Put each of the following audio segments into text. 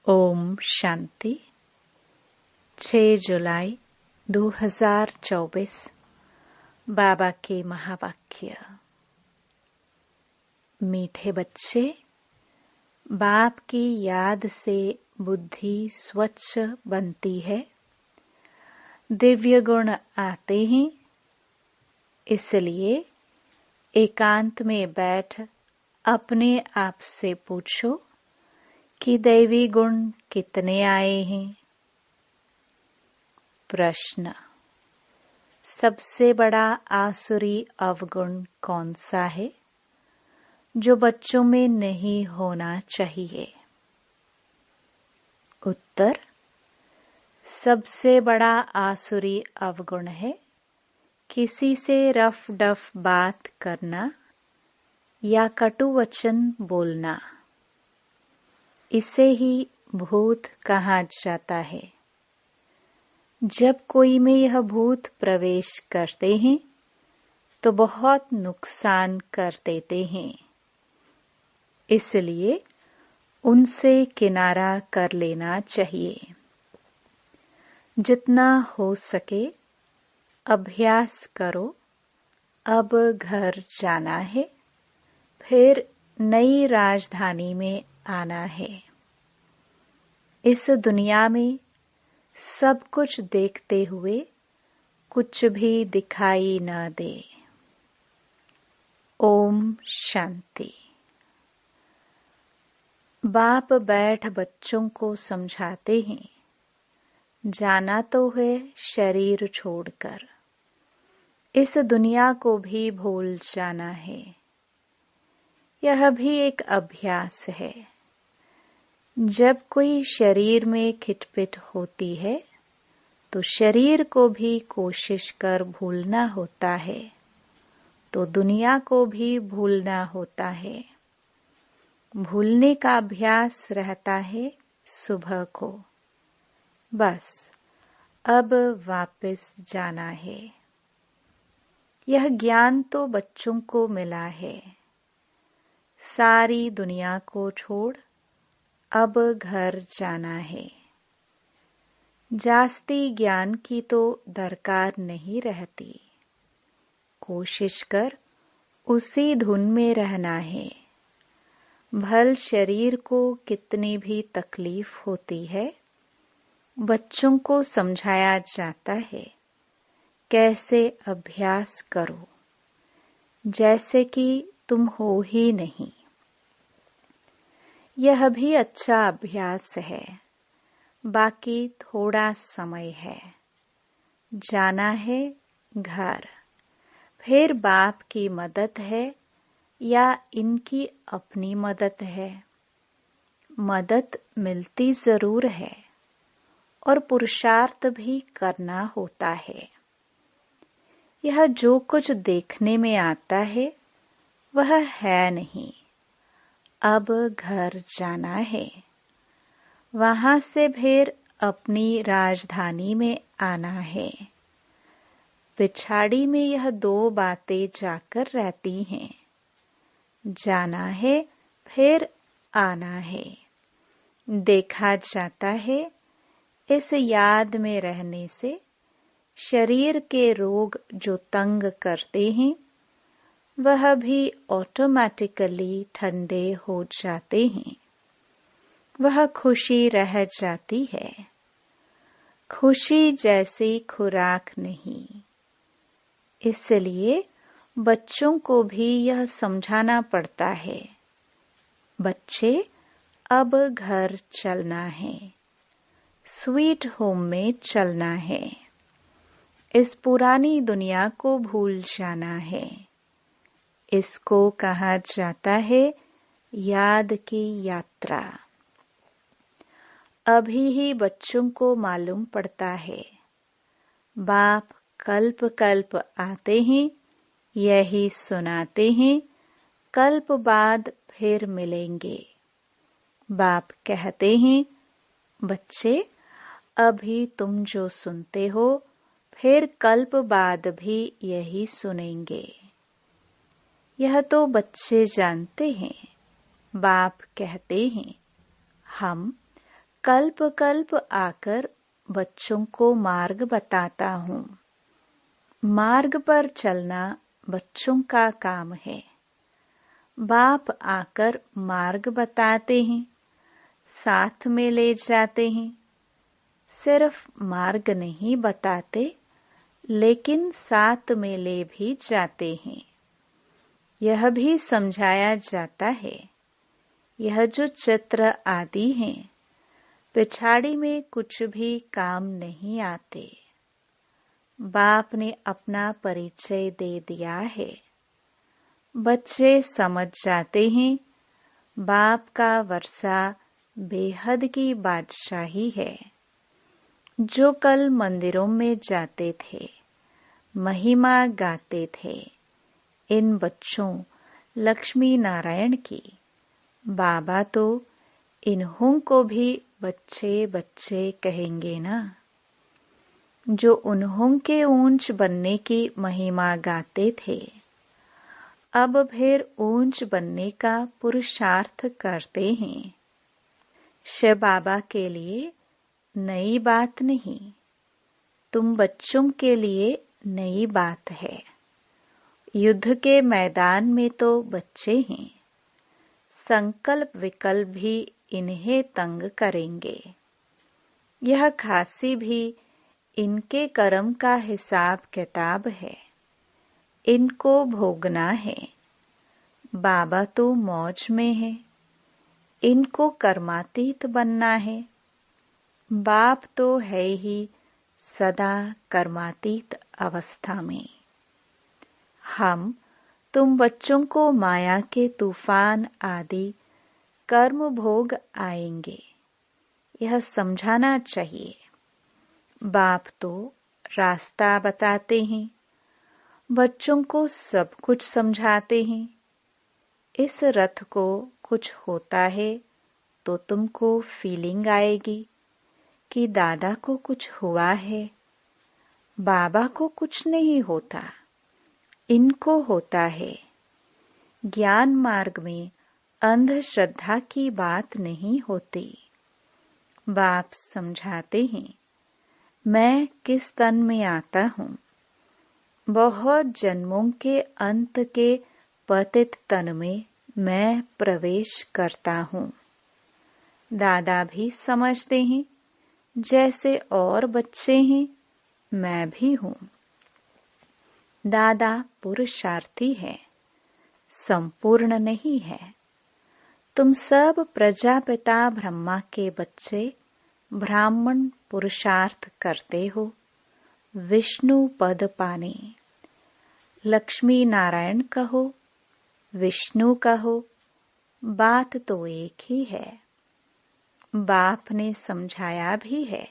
ओम शांति। 6 जुलाई 2024 बाबा के महावाक्य। मीठे बच्चे, बाप की याद से बुद्धि स्वच्छ बनती है, दिव्य गुण आते हैं। इसलिए एकांत में बैठ अपने आप से पूछो कि दैवी गुण कितने आए हैं। प्रश्न: सबसे बड़ा आसुरी अवगुण कौन सा है जो बच्चों में नहीं होना चाहिए? उत्तर: सबसे बड़ा आसुरी अवगुण है किसी से रफ डफ बात करना या कटु वचन बोलना। इसे ही भूत कहा जाता है। जब कोई में यह भूत प्रवेश करते हैं तो बहुत नुकसान कर देते हैं। इसलिए उनसे किनारा कर लेना चाहिए। जितना हो सके अभ्यास करो। अब घर जाना है, फिर नई राजधानी में आना है। इस दुनिया में सब कुछ देखते हुए कुछ भी दिखाई न दे। ओम शांति। बाप बैठ बच्चों को समझाते हैं, जाना तो है शरीर छोड़कर, इस दुनिया को भी भूल जाना है। यह भी एक अभ्यास है। जब कोई शरीर में खिटपिट होती है तो शरीर को भी कोशिश कर भूलना होता है, तो दुनिया को भी भूलना होता है। भूलने का अभ्यास रहता है सुबह को। बस अब वापस जाना है। यह ज्ञान तो बच्चों को मिला है। सारी दुनिया को छोड़ अब घर जाना है। जास्ती ज्ञान की तो दरकार नहीं रहती। कोशिश कर उसी धुन में रहना है। भल शरीर को कितनी भी तकलीफ होती है, बच्चों को समझाया जाता है कैसे अभ्यास करो, जैसे कि तुम हो ही नहीं। यह भी अच्छा अभ्यास है। बाकी थोड़ा समय है। जाना है घर। फिर बाप की मदद है या इनकी अपनी मदद है? मदद मिलती जरूर है और पुरुषार्थ भी करना होता है। यह जो कुछ देखने में आता है वह है नहीं। अब घर जाना है। वहां से फिर अपनी राजधानी में आना है। पिछाड़ी में यह दो बातें जाकर रहती हैं। जाना है, फिर आना है। देखा जाता है इस याद में रहने से शरीर के रोग जो तंग करते हैं वह भी ऑटोमेटिकली ठंडे हो जाते हैं। वह खुशी रह जाती है। खुशी जैसी खुराक नहीं। इसलिए बच्चों को भी यह समझाना पड़ता है, बच्चे अब घर चलना है, स्वीट होम में चलना है। इस पुरानी दुनिया को भूल जाना है। इसको कहा जाता है याद की यात्रा। अभी ही बच्चों को मालूम पड़ता है बाप कल्प कल्प आते हैं, यही सुनाते हैं, कल्प बाद फिर मिलेंगे। बाप कहते हैं, बच्चे अभी तुम जो सुनते हो फिर कल्प बाद भी यही सुनेंगे। यह तो बच्चे जानते हैं। बाप कहते हैं, हम कल्प कल्प आकर बच्चों को मार्ग बताता हूँ। मार्ग पर चलना बच्चों का काम है। बाप आकर मार्ग बताते हैं, साथ में ले जाते हैं। सिर्फ मार्ग नहीं बताते, लेकिन साथ में ले भी जाते हैं। यह भी समझाया जाता है, यह जो चित्र आदि हैं, पिछाड़ी में कुछ भी काम नहीं आते। बाप ने अपना परिचय दे दिया है। बच्चे समझ जाते हैं, बाप का वर्षा बेहद की बादशाही है। जो कल मंदिरों में जाते थे, महिमा गाते थे, इन बच्चों लक्ष्मी नारायण की, बाबा तो इन्हों को भी बच्चे बच्चे कहेंगे ना। जो उन्हों के ऊंच बनने की महिमा गाते थे, अब फिर ऊंच बनने का पुरुषार्थ करते हैं। शिव बाबा के लिए नई बात नहीं, तुम बच्चों के लिए नई बात है। युद्ध के मैदान में तो बच्चे हैं, संकल्प विकल्प भी इन्हें तंग करेंगे। यह खांसी भी इनके कर्म का हिसाब किताब है, इनको भोगना है। बाबा तो मौज में है, इनको कर्मातीत बनना है। बाप तो है ही सदा कर्मातीत अवस्था में। हम तुम बच्चों को माया के तूफान आदि कर्म भोग आएंगे, यह समझाना चाहिए। बाप तो रास्ता बताते हैं, बच्चों को सब कुछ समझाते हैं। इस रथ को कुछ होता है तो तुमको फीलिंग आएगी कि दादा को कुछ हुआ है। बाबा को कुछ नहीं होता, इनको होता है। ज्ञान मार्ग में अंधश्रद्धा की बात नहीं होती। बाप समझाते हैं, मैं किस तन में आता हूँ। बहुत जन्मों के अंत के पतित तन में मैं प्रवेश करता हूँ। दादा भी समझते हैं, जैसे और बच्चे हैं, मैं भी हूँ। दादा पुरुषार्थी है, संपूर्ण नहीं है। तुम सब प्रजापिता ब्रह्मा के बच्चे ब्राह्मण पुरुषार्थ करते हो, विष्णु पद पाने। लक्ष्मी नारायण कहो, विष्णु कहो, बात तो एक ही है। बाप ने समझाया भी है,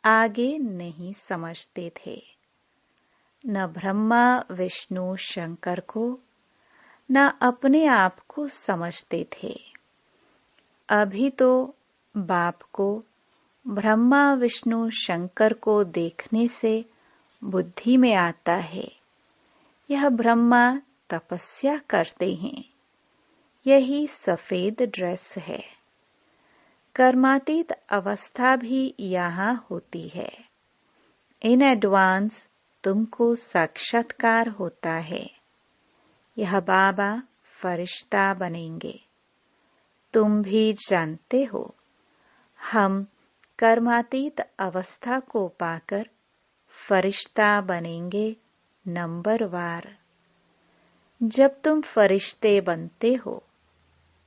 आगे नहीं समझते थे। न ब्रह्मा विष्णु शंकर को, न अपने आप को समझते थे। अभी तो बाप को ब्रह्मा विष्णु शंकर को देखने से बुद्धि में आता है, यह ब्रह्मा तपस्या करते हैं, यही सफेद ड्रेस है। कर्मातीत अवस्था भी यहाँ होती है। इन एडवांस तुमको साक्षात्कार होता है। यह बाबा फरिश्ता बनेंगे। तुम भी जानते हो, हम कर्मातीत अवस्था को पाकर फरिश्ता बनेंगे नंबरवार। जब तुम फरिश्ते बनते हो,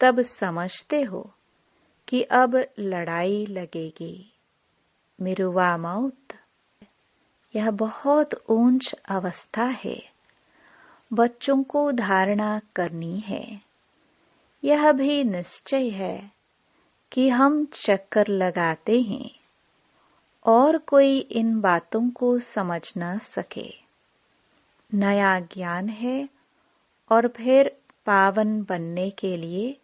तब समझते हो कि अब लड़ाई लगेगी, मिरुवा मौत। यह बहुत ऊंच अवस्था है, बच्चों को धारणा करनी है। यह भी निश्चय है कि हम चक्कर लगाते हैं और कोई इन बातों को समझ न सके। नया ज्ञान है और फिर पावन बनने के लिए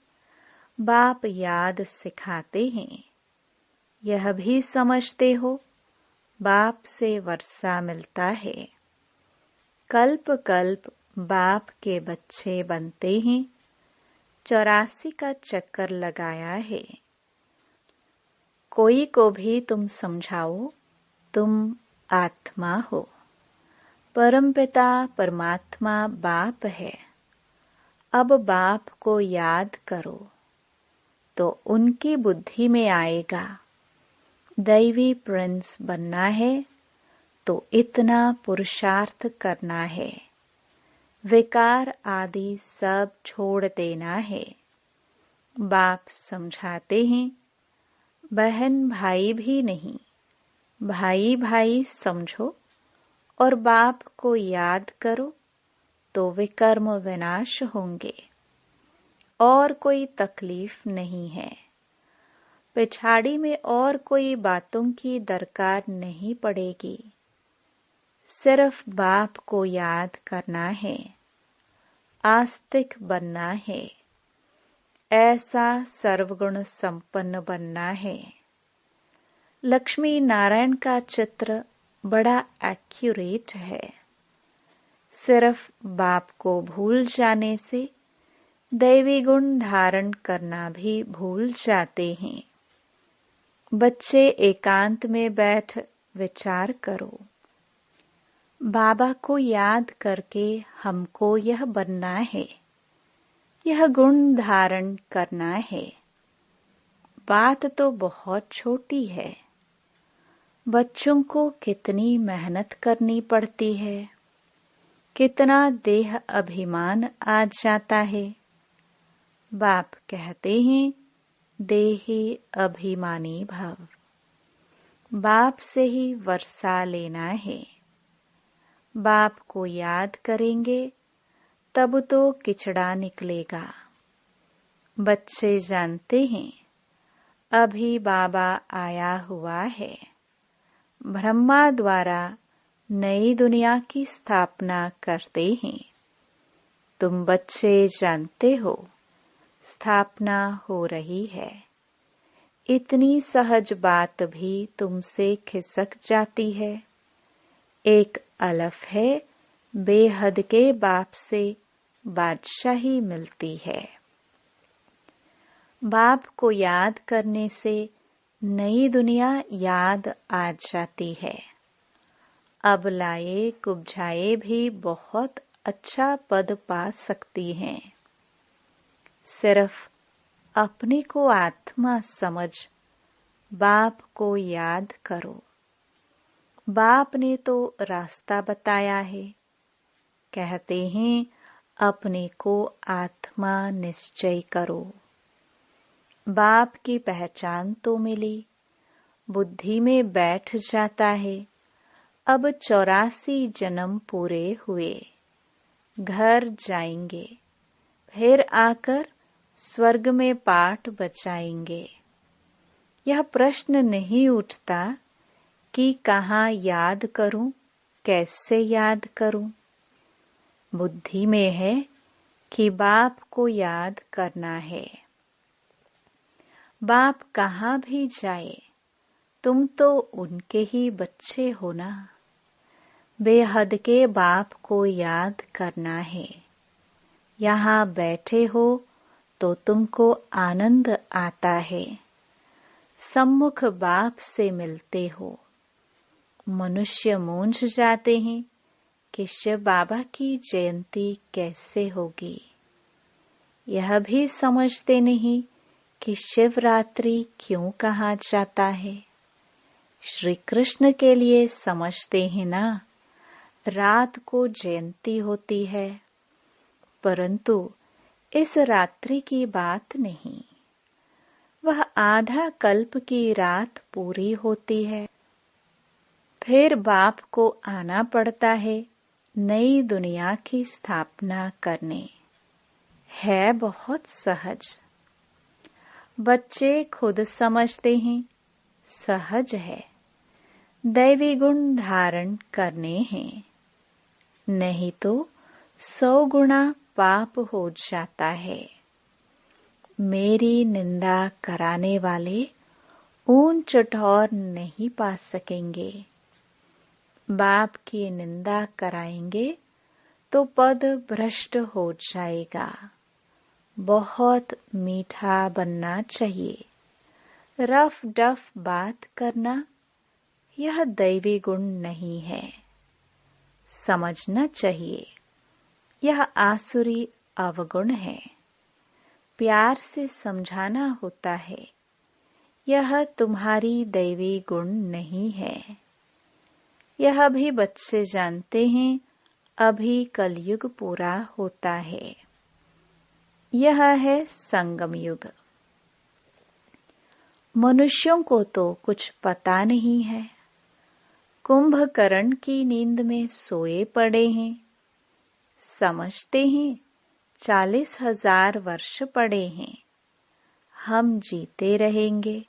बाप याद सिखाते हैं। यह भी समझते हो, बाप से वर्षा मिलता है। कल्प कल्प बाप के बच्चे बनते हैं। 84 का चक्कर लगाया है। कोई को भी तुम समझाओ तुम आत्मा हो। परमपिता परमात्मा बाप है। अब बाप को याद करो तो उनकी बुद्धि में आएगा दैवी प्रिंस बनना है तो इतना पुरुषार्थ करना है, विकार आदि सब छोड़ देना है। बाप समझाते हैं बहन भाई भी नहीं, भाई भाई समझो और बाप को याद करो तो विकर्म विनाश होंगे और कोई तकलीफ नहीं है। पिछाड़ी में और कोई बातों की दरकार नहीं पड़ेगी, सिर्फ बाप को याद करना है, आस्तिक बनना है, ऐसा सर्वगुण संपन्न बनना है। लक्ष्मी नारायण का चित्र बड़ा एक्यूरेट है। सिर्फ बाप को भूल जाने से दैवी गुण धारण करना भी भूल जाते हैं। बच्चे एकांत में बैठ विचार करो, बाबा को याद करके हमको यह बनना है, यह गुण धारण करना है। बात तो बहुत छोटी है, बच्चों को कितनी मेहनत करनी पड़ती है, कितना देह अभिमान आ जाता है। बाप कहते हैं देही अभिमानी भव। बाप से ही वर्षा लेना है। बाप को याद करेंगे तब तो किचड़ा निकलेगा। बच्चे जानते हैं अभी बाबा आया हुआ है। ब्रह्मा द्वारा नई दुनिया की स्थापना करते हैं। तुम बच्चे जानते हो स्थापना हो रही है। इतनी सहज बात भी तुमसे खिसक जाती है। एक अलफ है, बेहद के बाप से बादशाही मिलती है। बाप को याद करने से नई दुनिया याद आ जाती है। अब लाए कुब्जाए भी बहुत अच्छा पद पा सकती हैं। सिर्फ अपने को आत्मा समझ बाप को याद करो। बाप ने तो रास्ता बताया है। कहते हैं अपने को आत्मा निश्चय करो। बाप की पहचान तो मिली, बुद्धि में बैठ जाता है। अब 84 जन्म पूरे हुए, घर जाएंगे, फिर आकर स्वर्ग में पाठ बचाएंगे। यह प्रश्न नहीं उठता कि कहाँ याद करूं, कैसे याद करूं। बुद्धि में है कि बाप को याद करना है। बाप कहाँ भी जाए तुम तो उनके ही बच्चे हो ना। बेहद के बाप को याद करना है। यहाँ बैठे हो तो तुमको आनंद आता है। सम्मुख बाप से मिलते हो। मनुष्य मूंझ जाते हैं कि शिव बाबा की जयंती कैसे होगी। यह भी समझते नहीं कि शिवरात्रि क्यों कहा जाता है। श्री कृष्ण के लिए समझते हैं ना, रात को जयंती होती है, परंतु इस रात्रि की बात नहीं। वह आधा कल्प की रात पूरी होती है। फिर बाप को आना पड़ता है नई दुनिया की स्थापना करने। है बहुत सहज। बच्चे खुद समझते हैं सहज है, दैवी गुण धारण करने हैं, नहीं तो 100 गुना पाप हो जाता है। मेरी निंदा कराने वाले ऊंच ठौर नहीं पा सकेंगे। बाप की निंदा कराएंगे तो पद भ्रष्ट हो जाएगा। बहुत मीठा बनना चाहिए, रफ डफ बात करना यह दैवी गुण नहीं है। समझना चाहिए यह आसुरी अवगुण है। प्यार से समझाना होता है यह तुम्हारी दैवी गुण नहीं है। यह भी बच्चे जानते हैं अभी कलयुग पूरा होता है। यह है संगम युग। मनुष्यों को तो कुछ पता नहीं है। कुंभकर्ण की नींद में सोए पड़े हैं। समझते हैं 40,000 वर्ष पड़े हैं। हम जीते रहेंगे,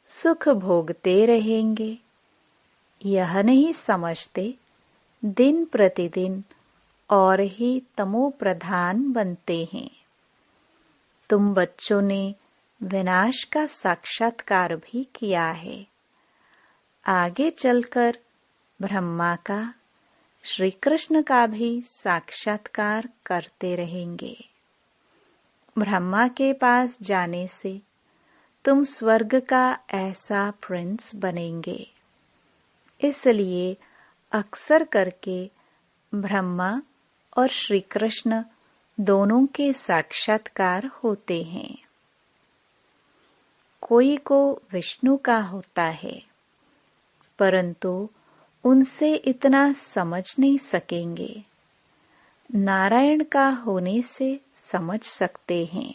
सुख भोगते रहेंगे। यह नहीं समझते दिन प्रतिदिन और ही तमो प्रधान बनते हैं। तुम बच्चों ने विनाश का साक्षात्कार भी किया है। आगे चलकर ब्रह्मा का, श्री कृष्ण का भी साक्षात्कार करते रहेंगे। ब्रह्मा के पास जाने से तुम स्वर्ग का ऐसा प्रिंस बनेंगे। इसलिए अक्सर करके ब्रह्मा और श्री कृष्ण दोनों के साक्षात्कार होते हैं। कोई को विष्णु का होता है, परंतु उनसे इतना समझ नहीं सकेंगे। नारायण का होने से समझ सकते हैं।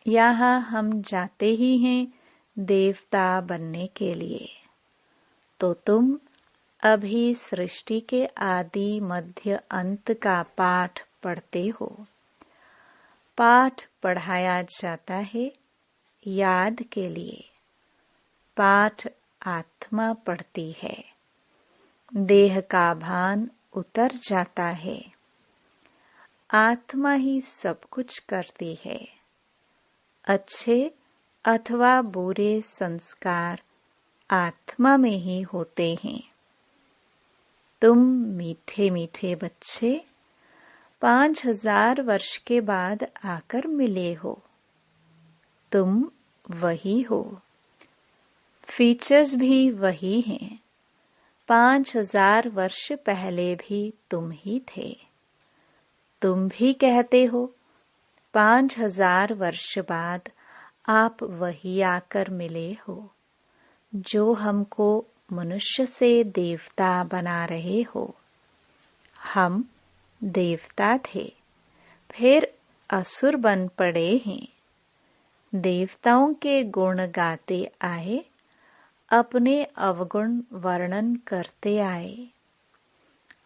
यहाँ हम जाते ही हैं देवता बनने के लिए। तो तुम अभी सृष्टि के आदि मध्य अंत का पाठ पढ़ते हो। पाठ पढ़ाया जाता है याद के लिए। पाठ आत्मा पढ़ती है। देह का भान उतर जाता है। आत्मा ही सब कुछ करती है। अच्छे अथवा बुरे संस्कार आत्मा में ही होते हैं। तुम मीठे मीठे बच्चे 5,000 वर्ष के बाद आकर मिले हो। तुम वही हो। फीचर्स भी वही हैं। 5,000 वर्ष पहले भी तुम ही थे। तुम भी कहते हो 5,000 वर्ष बाद आप वही आकर मिले हो जो हमको मनुष्य से देवता बना रहे हो। हम देवता थे, फिर असुर बन पड़े हैं। देवताओं के गुण गाते आए, अपने अवगुण वर्णन करते आए।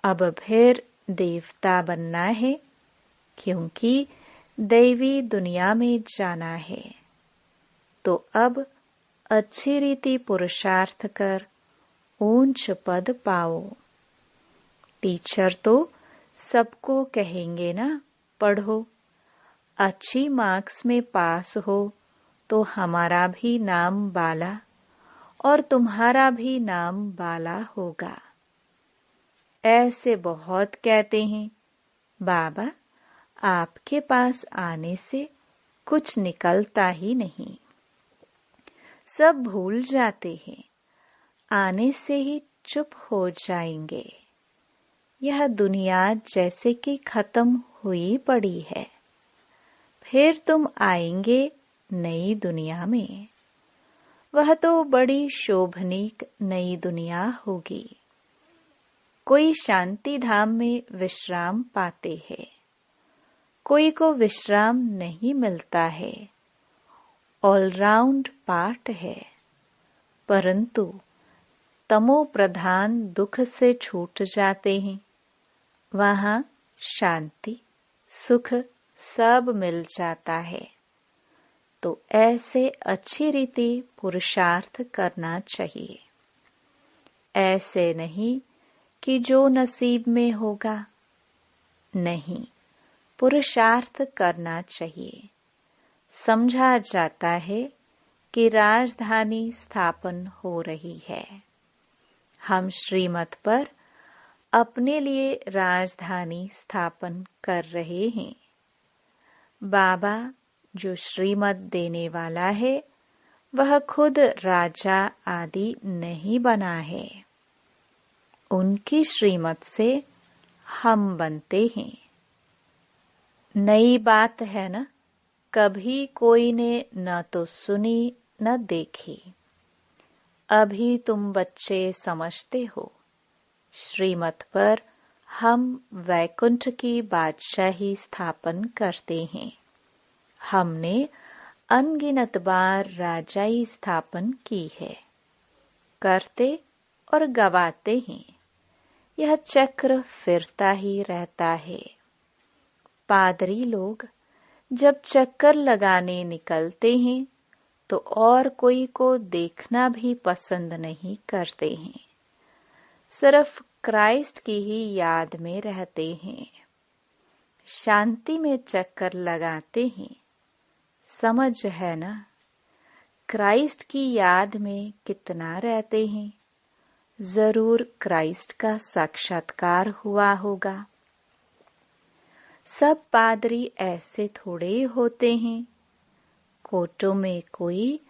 अब फिर देवता बनना है, क्योंकि दैवी दुनिया में जाना है। तो अब अच्छी रीति पुरुषार्थ कर ऊंच पद पाओ। टीचर तो सबको कहेंगे ना, पढ़ो। अच्छी मार्क्स में पास हो तो हमारा भी नाम बाला और तुम्हारा भी नाम बाला होगा। ऐसे बहुत कहते हैं, बाबा आपके पास आने से कुछ निकलता ही नहीं। सब भूल जाते हैं, आने से ही चुप हो जाएंगे। यह दुनिया जैसे कि खत्म हुई पड़ी है। फिर तुम आएंगे नई दुनिया में। वह तो बड़ी शोभनीक नई दुनिया होगी। कोई शांति धाम में विश्राम पाते हैं, कोई को विश्राम नहीं मिलता है। ऑलराउंड पाठ है, परंतु तमो प्रधान दुख से छूट जाते हैं। वहाँ शांति सुख सब मिल जाता है। तो ऐसे अच्छी रीति पुरुषार्थ करना चाहिए। ऐसे नहीं कि जो नसीब में होगा, नहीं, पुरुषार्थ करना चाहिए। समझा जाता है कि राजधानी स्थापन हो रही है। हम श्रीमत पर अपने लिए राजधानी स्थापन कर रहे हैं। बाबा जो श्रीमत देने वाला है, वह खुद राजा आदि नहीं बना है। उनकी श्रीमत से हम बनते हैं। नई बात है न, कभी कोई ने न तो सुनी न देखी। अभी तुम बच्चे समझते हो, श्रीमत पर हम वैकुंठ की बादशाही स्थापन करते हैं। हमने अनगिनत बार राजाई स्थापन की है, करते और गवाते हैं। यह चक्र फिरता ही रहता है। पादरी लोग जब चक्कर लगाने निकलते हैं तो और कोई को देखना भी पसंद नहीं करते हैं, सिर्फ क्राइस्ट की ही याद में रहते हैं। शांति में चक्कर लगाते हैं। समझ है ना, क्राइस्ट की याद में कितना रहते हैं। जरूर क्राइस्ट का साक्षात्कार हुआ होगा। सब पादरी ऐसे थोड़े होते हैं। कोटों में कोई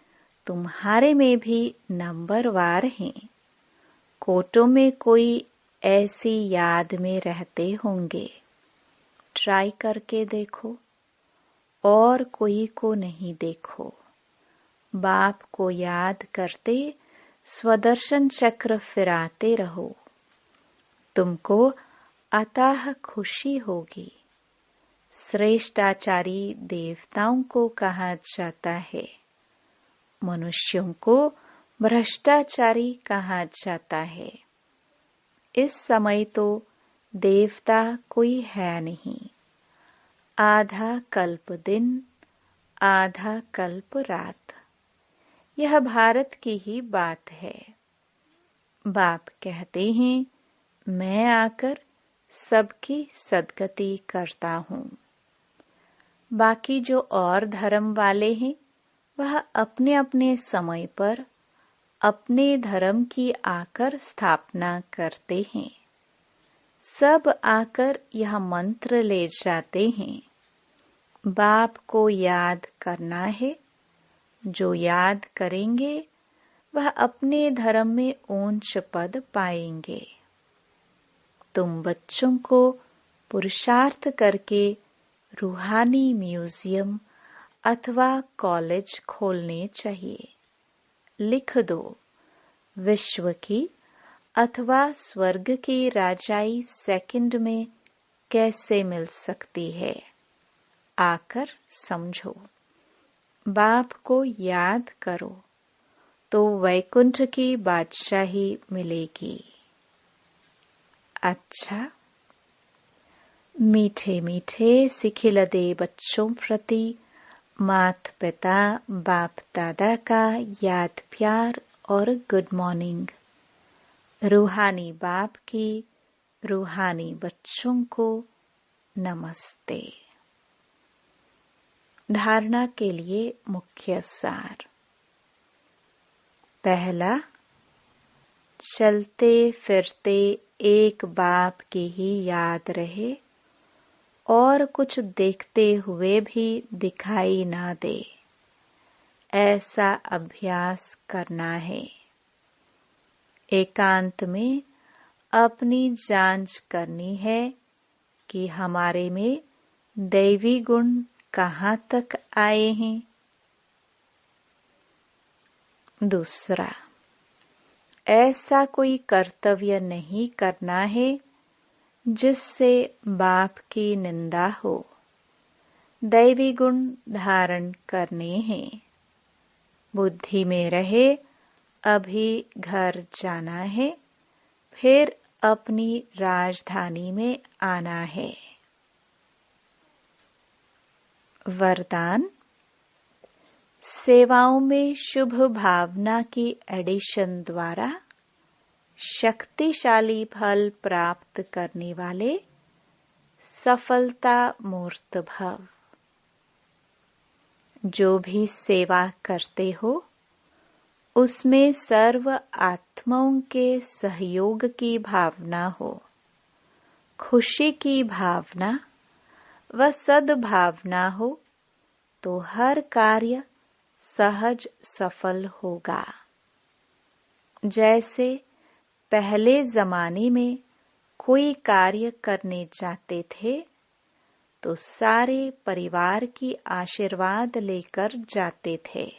तुम्हारे में भी नंबरवार हैं। कोटों में कोई ऐसी याद में रहते होंगे। ट्राई करके देखो, और कोई को नहीं देखो। बाप को याद करते स्वदर्शन चक्र फिराते रहो। तुमको अतः खुशी होगी। श्रेष्ठाचारी देवताओं को कहा जाता है, मनुष्यों को भ्रष्टाचारी कहा जाता है। इस समय तो देवता कोई है नहीं। आधा कल्प दिन, आधा कल्प रात। यह भारत की ही बात है। बाप कहते हैं, मैं आकर सबकी सद्गति करता हूँ। बाकी जो और धर्म वाले हैं, वह अपने अपने समय पर अपने धर्म की आकर स्थापना करते हैं। सब आकर यह मंत्र ले जाते हैं, बाप को याद करना है। जो याद करेंगे वह अपने धर्म में ऊंच पद पाएंगे। तुम बच्चों को पुरुषार्थ करके रूहानी म्यूजियम अथवा कॉलेज खोलने चाहिए। लिख दो, विश्व की अथवा स्वर्ग की राजाई सेकंड में कैसे मिल सकती है। आकर समझो, बाप को याद करो तो वैकुंठ की बादशाही मिलेगी। अच्छा, मीठे मीठे सिखिलदे बच्चों प्रति माता पिता बाप दादा का याद प्यार और गुड मॉर्निंग। रूहानी बाप की रूहानी बच्चों को नमस्ते। धारणा के लिए मुख्य सार। पहला, चलते फिरते एक बाप की ही याद रहे और कुछ देखते हुए भी दिखाई ना दे, ऐसा अभ्यास करना है। एकांत में अपनी जांच करनी है कि हमारे में दैवी गुण कहाँ तक आए हैं। दूसरा, ऐसा कोई कर्तव्य नहीं करना है जिससे बाप की निंदा हो। दैवी गुण धारण करने हैं। बुद्धि में रहे, अभी घर जाना है, फिर अपनी राजधानी में आना है। वरदान। सेवाओं में शुभ भावना की एडिशन द्वारा शक्तिशाली फल प्राप्त करने वाले सफलता मूर्त भव। जो भी सेवा करते हो उसमें सर्व आत्माओं के सहयोग की भावना हो, खुशी की भावना व सद्भावना हो तो हर कार्य सहज सफल होगा। जैसे पहले जमाने में कोई कार्य करने जाते थे तो सारे परिवार की आशीर्वाद लेकर जाते थे,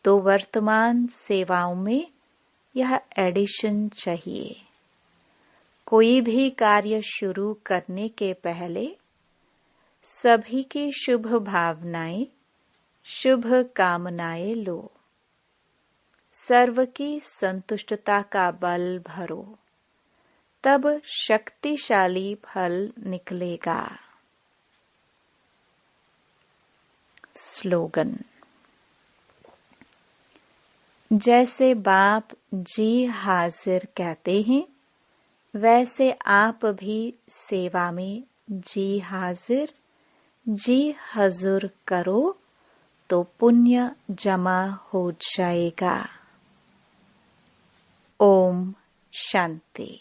तो वर्तमान सेवाओं में यह एडिशन चाहिए। कोई भी कार्य शुरू करने के पहले सभी की शुभ भावनाएं, शुभ कामनाएं लो। सर्व की संतुष्टता का बल भरो, तब शक्तिशाली फल निकलेगा। स्लोगन। जैसे बाप जी हाजिर कहते हैं, वैसे आप भी सेवा में जी हाजिर, जी हजूर करो तो पुण्य जमा हो जाएगा। ओम शांति।